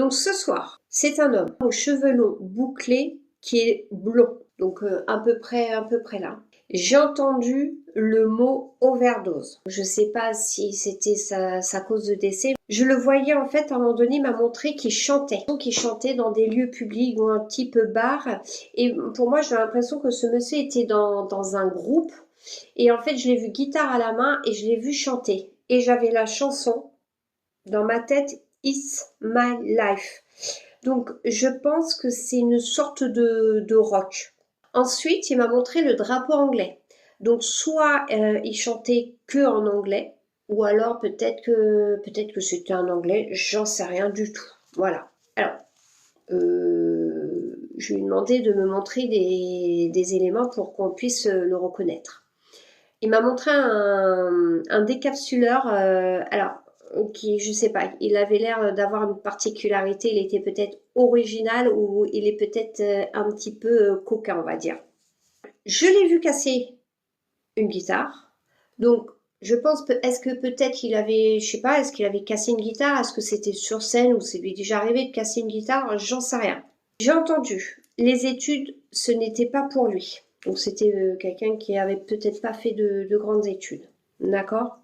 Donc ce soir, c'est un homme aux cheveux longs bouclés qui est blond. Donc à peu près là. J'ai entendu le mot overdose. Je sais pas si c'était sa cause de décès. Je le voyais en fait à un moment donné, il m'a montré qu'il chantait. Donc il chantait dans des lieux publics ou un type bar. Et pour moi, j'ai l'impression que ce monsieur était dans un groupe. Et en fait, je l'ai vu guitare à la main et je l'ai vu chanter. Et j'avais la chanson dans ma tête, It's My Life. Donc je pense que c'est une sorte de rock. Ensuite, il m'a montré le drapeau anglais. Donc soit il chantait que en anglais, ou alors peut-être que c'était en anglais, j'en sais rien du tout. Voilà. Alors, je lui ai demandé de me montrer des éléments pour qu'on puisse le reconnaître. Il m'a montré un décapsuleur. Alors, qui, je sais pas, il avait l'air d'avoir une particularité, il était peut-être original ou il est peut-être un petit peu coquin, on va dire. Je l'ai vu casser une guitare, donc je pense, est-ce que peut-être qu'il avait, je sais pas, est-ce qu'il avait cassé une guitare, est-ce que c'était sur scène ou c'est lui déjà arrivé de casser une guitare, j'en sais rien. J'ai entendu, les études, ce n'était pas pour lui. Donc c'était quelqu'un qui avait peut-être pas fait de grandes études, d'accord?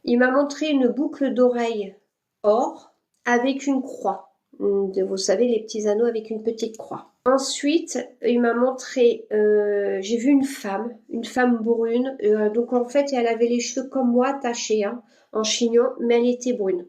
Il m'a montré une boucle d'oreille or avec une croix. Vous savez, les petits anneaux avec une petite croix. Ensuite, il m'a montré, j'ai vu une femme brune. Donc en fait, elle avait les cheveux comme moi, tachés, hein, en chignon, mais elle était brune.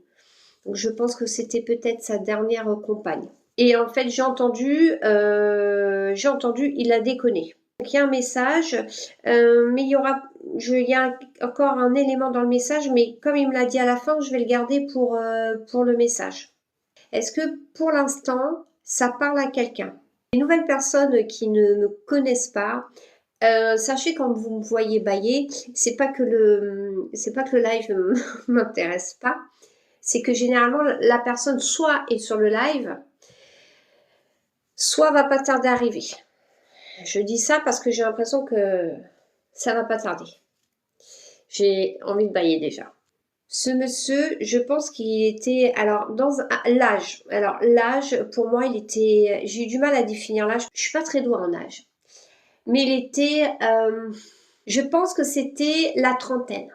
Donc je pense que c'était peut-être sa dernière compagne. Et en fait, j'ai entendu, il a déconné. Donc il y a un message, mais il y a encore un élément dans le message, mais comme il me l'a dit à la fin, je vais le garder pour le message. Est-ce que pour l'instant, ça parle à quelqu'un? Les nouvelles personnes qui ne me connaissent pas, sachez quand vous me voyez bailler, c'est pas que le live m'intéresse pas, c'est que généralement la personne soit est sur le live, soit va pas tarder à arriver. Je dis ça parce que j'ai l'impression que ça va pas tarder. J'ai envie de bailler déjà. Ce monsieur, je pense qu'il était, alors dans l'âge. Alors l'âge, pour moi, il était, j'ai eu du mal à définir l'âge. Je suis pas très douée en âge, mais il était, je pense que c'était la trentaine,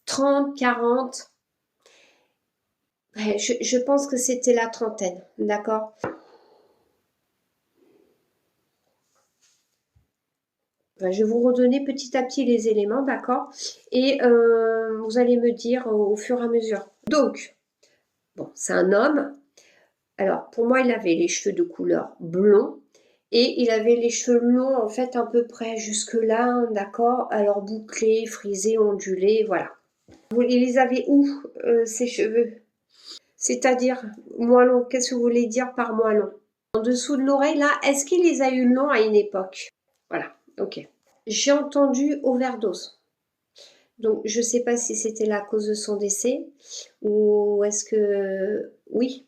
30, 40. Ouais, je pense que c'était la trentaine, d'accord. Je vais vous redonner petit à petit les éléments, d'accord? Et vous allez me dire au fur et à mesure. Donc, bon, c'est un homme. Alors, pour moi, il avait les cheveux de couleur blond. Et il avait les cheveux longs, en fait, à peu près jusque-là, d'accord? Alors, bouclés, frisés, ondulés, voilà. Vous les avez où, ces cheveux? C'est-à-dire, moins longs. Qu'est-ce que vous voulez dire par moins long? En dessous de l'oreille, là, est-ce qu'il les a eu longs à une époque? Voilà, ok. J'ai entendu overdose. Donc, je ne sais pas si c'était la cause de son décès ou est-ce que... Oui,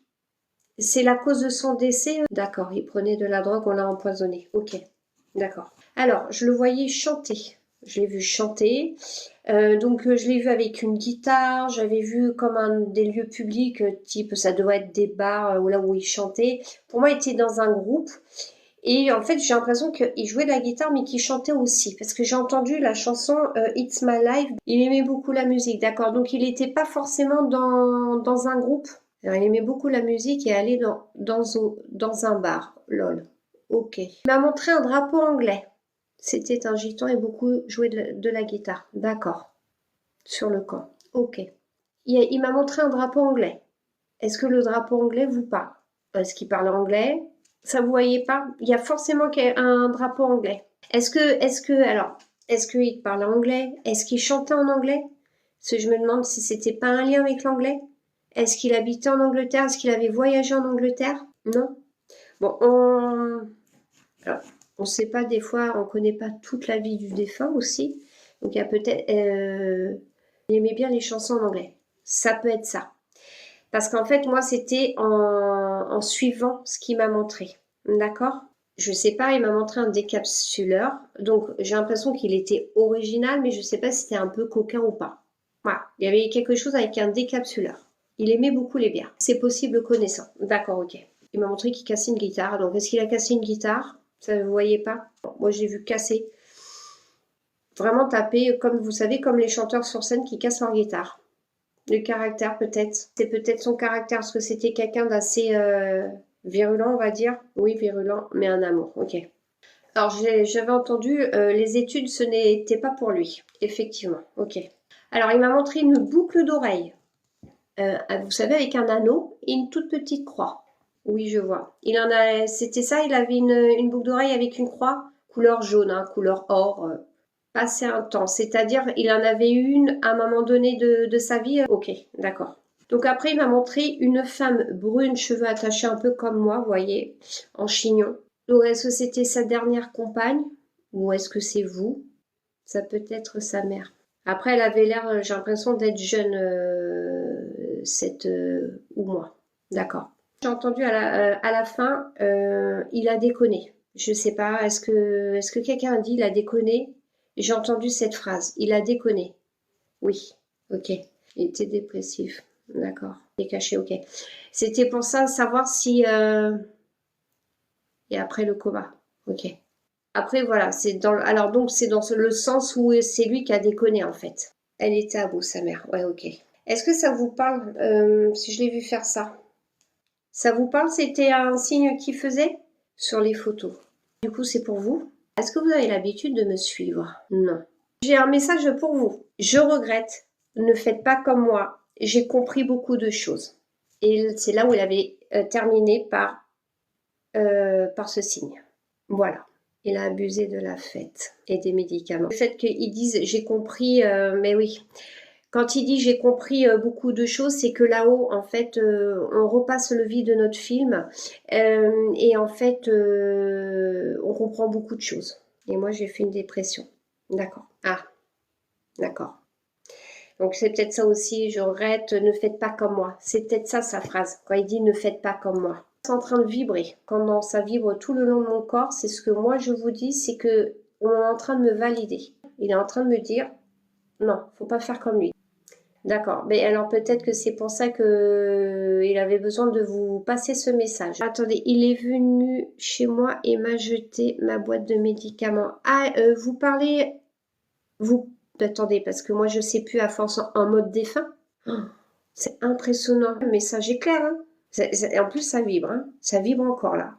c'est la cause de son décès. D'accord, il prenait de la drogue, on l'a empoisonné. Ok, d'accord. Alors, je le voyais chanter. Je l'ai vu chanter. Donc, je l'ai vu avec une guitare. J'avais vu comme des lieux publics, type, ça doit être des bars là où il chantait. Pour moi, il était dans un groupe. Et en fait, j'ai l'impression qu'il jouait de la guitare, mais qu'il chantait aussi. Parce que j'ai entendu la chanson It's My Life. Il aimait beaucoup la musique, d'accord. Donc, il n'était pas forcément dans un groupe. Alors, il aimait beaucoup la musique et aller dans un bar. Lol. Ok. Il m'a montré un drapeau anglais. C'était un gitan et beaucoup jouait de la guitare. D'accord. Sur le camp. Ok. Il m'a montré un drapeau anglais. Est-ce que le drapeau anglais vous parle? Est-ce qu'il parle anglais? Ça vous voyez pas? Il y a forcément un drapeau anglais. Est-ce qu'il parlait anglais? Est-ce qu'il chantait en anglais? Parce que je me demande si c'était pas un lien avec l'anglais. Est-ce qu'il habitait en Angleterre? Est-ce qu'il avait voyagé en Angleterre? Non. Bon, on sait pas des fois, on connaît pas toute la vie du défunt aussi. Donc il y a peut-être, il aimait bien les chansons en anglais. Ça peut être ça. Parce qu'en fait, moi, c'était en suivant ce qu'il m'a montré. D'accord? Je sais pas, il m'a montré un décapsuleur. Donc, j'ai l'impression qu'il était original, mais je sais pas si c'était un peu coquin ou pas. Voilà. Il y avait quelque chose avec un décapsuleur. Il aimait beaucoup les bières. C'est possible connaissant. D'accord, ok. Il m'a montré qu'il cassait une guitare. Donc, est-ce qu'il a cassé une guitare? Ça, vous voyez pas? Bon, moi, j'ai vu casser. Vraiment taper, comme vous savez, comme les chanteurs sur scène qui cassent leur guitare. Le caractère, peut-être. C'est peut-être son caractère, parce que c'était quelqu'un d'assez virulent, on va dire. Oui, virulent, mais un amour. Ok. Alors, j'avais entendu, les études, ce n'était pas pour lui. Effectivement, ok. Alors, il m'a montré une boucle d'oreille. Vous savez, avec un anneau et une toute petite croix. Oui, je vois. Il en a, c'était ça, il avait une boucle d'oreille avec une croix, couleur jaune, hein, couleur or, assez intense. C'est-à-dire, il en avait une à un moment donné de sa vie. Ok, d'accord. Donc après, il m'a montré une femme brune, cheveux attachés un peu comme moi, vous voyez, en chignon. Donc, est-ce que c'était sa dernière compagne ou est-ce que c'est vous? Ça peut être sa mère. Après, elle avait l'air, j'ai l'impression d'être jeune, ou moi. D'accord. J'ai entendu à la fin, il a déconné. Je sais pas, est-ce que quelqu'un a dit il a déconné? J'ai entendu cette phrase. Il a déconné. Oui. Ok. Il était dépressif. D'accord. Il est caché. Ok. C'était pour ça, savoir si et après le coma. Ok. Après voilà, alors donc c'est dans le sens où c'est lui qui a déconné en fait. Elle était à bout, sa mère. Ouais, ok. Est-ce que ça vous parle, si je l'ai vu faire ça? Ça vous parle? C'était un signe qu'il faisait sur les photos. Du coup, c'est pour vous. Est-ce que vous avez l'habitude de me suivre? Non. J'ai un message pour vous. Je regrette. Ne faites pas comme moi. J'ai compris beaucoup de choses. Et c'est là où il avait terminé par ce signe. Voilà. Il a abusé de la fête et des médicaments. Le fait qu'ils disent j'ai compris, mais oui. Quand il dit j'ai compris beaucoup de choses, c'est que là-haut, en fait, on repasse le vide de notre film et en fait, on comprend beaucoup de choses. Et moi, j'ai fait une dépression. D'accord. Ah, d'accord. Donc c'est peut-être ça aussi, je regrette, ne faites pas comme moi. C'est peut-être ça sa phrase, quand il dit ne faites pas comme moi. C'est en train de vibrer. Quand ça vibre tout le long de mon corps, c'est ce que moi je vous dis, c'est que on est en train de me valider. Il est en train de me dire non, faut pas faire comme lui. D'accord. Mais alors peut-être que c'est pour ça que il avait besoin de vous passer ce message. Attendez, il est venu chez moi et m'a jeté ma boîte de médicaments. Ah, vous parlez, vous. Attendez, parce que moi je sais plus à force en mode défunt. Oh, c'est impressionnant. Le message est clair, hein. En plus ça vibre, hein. Ça vibre encore là.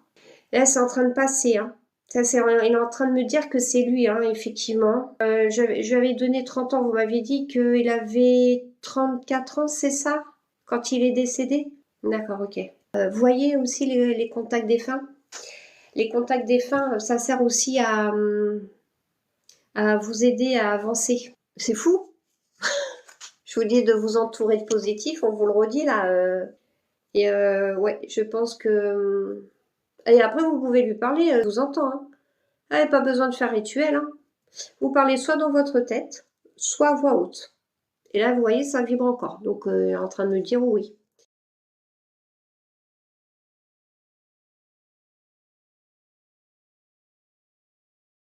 Là c'est en train de passer, hein. Ça, il est en train de me dire que c'est lui, hein, effectivement. Je lui avais donné 30 ans, vous m'aviez dit qu'il avait 34 ans, c'est ça? Quand il est décédé? D'accord, ok. Vous voyez aussi les contacts défunts? Les contacts défunts, ça sert aussi à vous aider à avancer. C'est fou. Je vous dis de vous entourer de positif, on vous le redit là. Et ouais, je pense que... Et après, vous pouvez lui parler, je vous entends. Hein. Ah, pas besoin de faire rituel. Hein. Vous parlez soit dans votre tête, soit à voix haute. Et là, vous voyez, ça vibre encore. Donc, en train de me dire oui.